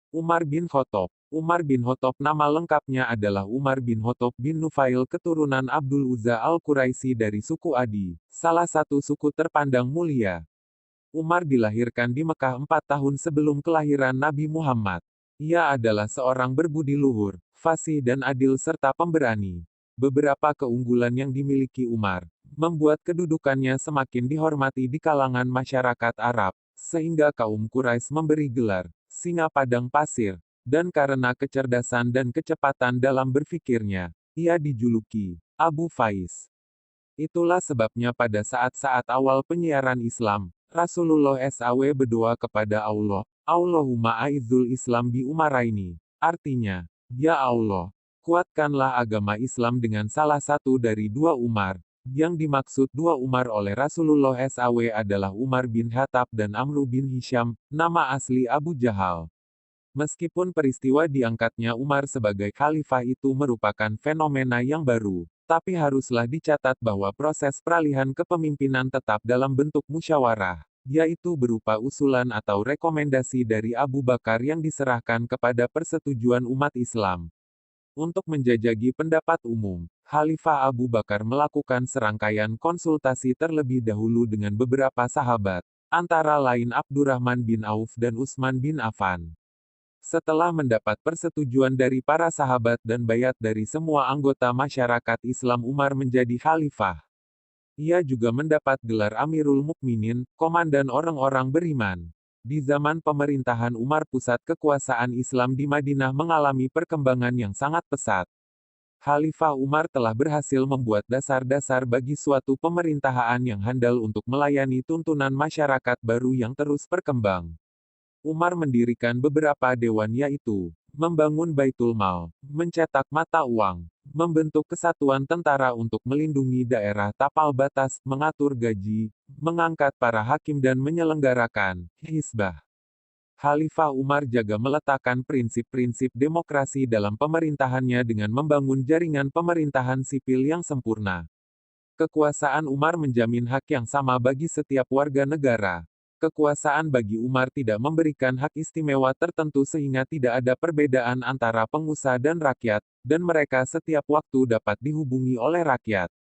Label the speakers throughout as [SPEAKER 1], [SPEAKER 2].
[SPEAKER 1] Umar bin Khattab. Umar bin Khattab nama lengkapnya adalah Umar bin Khattab bin Nufail keturunan Abdul Uzza al-Quraisy dari suku Adi, salah satu suku terpandang mulia. Umar dilahirkan di Mekah 4 tahun sebelum kelahiran Nabi Muhammad. Ia adalah seorang berbudi luhur, fasih dan adil serta pemberani. Beberapa keunggulan yang dimiliki Umar, membuat kedudukannya semakin dihormati di kalangan masyarakat Arab, sehingga kaum Quraisy memberi gelar, singa padang pasir, dan karena kecerdasan dan kecepatan dalam berfikirnya, ia dijuluki, Abu Faiz. Itulah sebabnya pada saat-saat awal penyiaran Islam, Rasulullah SAW berdoa kepada Allah, Allahumma aizzul Islam bi Umaraini. Artinya, Ya Allah, kuatkanlah agama Islam dengan salah satu dari dua Umar. Yang dimaksud dua Umar oleh Rasulullah SAW adalah Umar bin Khattab dan Amru bin Hisham, nama asli Abu Jahal. Meskipun peristiwa diangkatnya Umar sebagai khalifah itu merupakan fenomena yang baru, tapi haruslah dicatat bahwa proses peralihan kepemimpinan tetap dalam bentuk musyawarah, yaitu berupa usulan atau rekomendasi dari Abu Bakar yang diserahkan kepada persetujuan umat Islam. Untuk menjajaki pendapat umum, Khalifah Abu Bakar melakukan serangkaian konsultasi terlebih dahulu dengan beberapa sahabat, antara lain Abdurrahman bin Auf dan Utsman bin Affan. Setelah mendapat persetujuan dari para sahabat dan bayat dari semua anggota masyarakat Islam, Umar menjadi khalifah. Ia juga mendapat gelar Amirul Mukminin, komandan orang-orang beriman. Di zaman pemerintahan Umar, pusat kekuasaan Islam di Madinah mengalami perkembangan yang sangat pesat. Khalifah Umar telah berhasil membuat dasar-dasar bagi suatu pemerintahan yang handal untuk melayani tuntunan masyarakat baru yang terus berkembang. Umar mendirikan beberapa dewan, yaitu membangun Baitul Mal, mencetak mata uang, membentuk kesatuan tentara untuk melindungi daerah tapal batas, mengatur gaji, mengangkat para hakim dan menyelenggarakan hizbah. Khalifah Umar juga meletakkan prinsip-prinsip demokrasi dalam pemerintahannya dengan membangun jaringan pemerintahan sipil yang sempurna. Kekuasaan Umar menjamin hak yang sama bagi setiap warga negara. Kekuasaan bagi Umar tidak memberikan hak istimewa tertentu sehingga tidak ada perbedaan antara pengusaha dan rakyat, dan mereka setiap waktu dapat dihubungi oleh rakyat.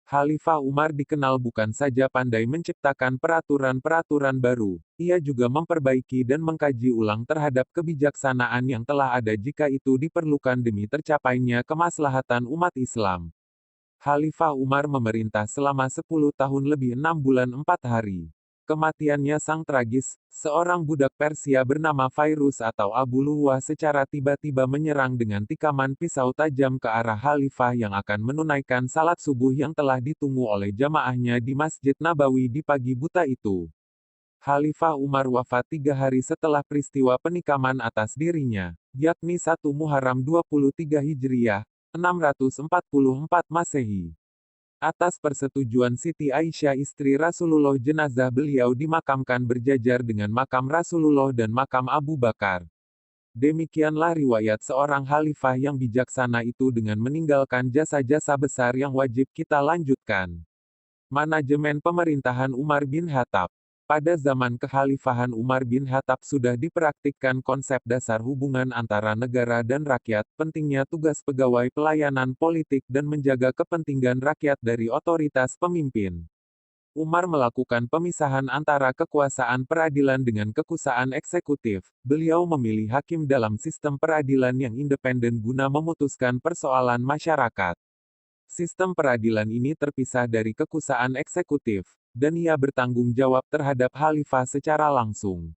[SPEAKER 1] Khalifah Umar dikenal bukan saja pandai menciptakan peraturan-peraturan baru, ia juga memperbaiki dan mengkaji ulang terhadap kebijaksanaan yang telah ada jika itu diperlukan demi tercapainya kemaslahatan umat Islam. Khalifah Umar memerintah selama 10 tahun lebih 6 bulan 4 hari. Kematiannya sang tragis, seorang budak Persia bernama Fairuz atau Abu Luwah secara tiba-tiba menyerang dengan tikaman pisau tajam ke arah khalifah yang akan menunaikan salat subuh yang telah ditunggu oleh jamaahnya di Masjid Nabawi di pagi buta itu. Khalifah Umar wafat 3 hari setelah peristiwa penikaman atas dirinya, yakni 1 Muharram 23 Hijriah, 644 Masehi. Atas persetujuan Siti Aisyah istri Rasulullah, jenazah beliau dimakamkan berjajar dengan makam Rasulullah dan makam Abu Bakar. Demikianlah riwayat seorang khalifah yang bijaksana itu dengan meninggalkan jasa-jasa besar yang wajib kita lanjutkan. Manajemen pemerintahan Umar bin Khattab. Pada zaman kekhalifahan Umar bin Khattab sudah dipraktikkan konsep dasar hubungan antara negara dan rakyat, pentingnya tugas pegawai pelayanan politik dan menjaga kepentingan rakyat dari otoritas pemimpin. Umar melakukan pemisahan antara kekuasaan peradilan dengan kekuasaan eksekutif. Beliau memilih hakim dalam sistem peradilan yang independen guna memutuskan persoalan masyarakat. Sistem peradilan ini terpisah dari kekuasaan eksekutif, dan ia bertanggung jawab terhadap khalifah secara langsung.